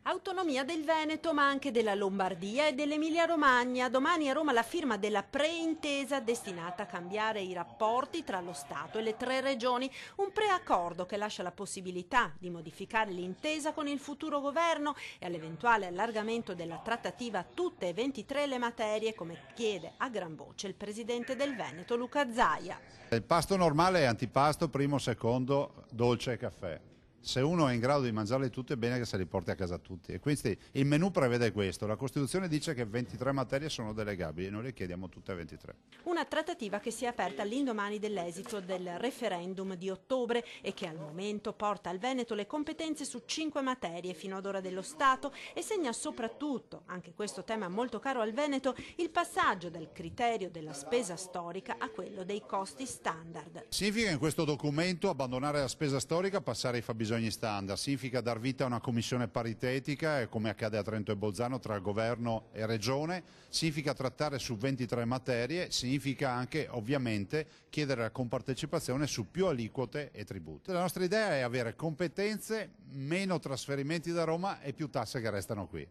Autonomia del Veneto, ma anche della Lombardia e dell'Emilia-Romagna. Domani a Roma la firma della preintesa destinata a cambiare i rapporti tra lo Stato e le tre regioni. Un preaccordo che lascia la possibilità di modificare l'intesa con il futuro governo e all'eventuale allargamento della trattativa a tutte e 23 le materie, come chiede a gran voce il presidente del Veneto, Luca Zaia. Il pasto normale è antipasto, primo, secondo, dolce e caffè. Se uno è in grado di mangiarli tutti è bene che se li porti a casa tutti, e quindi il menù prevede questo. La Costituzione dice che 23 materie sono delegabili e noi le chiediamo tutte e 23. Una trattativa che si è aperta all'indomani dell'esito del referendum di ottobre e che al momento porta al Veneto le competenze su 5 materie fino ad ora dello Stato e segna soprattutto, anche questo tema molto caro al Veneto, il passaggio dal criterio della spesa storica a quello dei costi standard. Significa in questo documento abbandonare la spesa storica, passare ai fabbisogni standard, significa dar vita a una commissione paritetica, come accade a Trento e Bolzano, tra governo e regione, significa trattare su 23 materie, significa anche ovviamente chiedere la compartecipazione su più aliquote e tributi. La nostra idea è avere competenze, meno trasferimenti da Roma e più tasse che restano qui.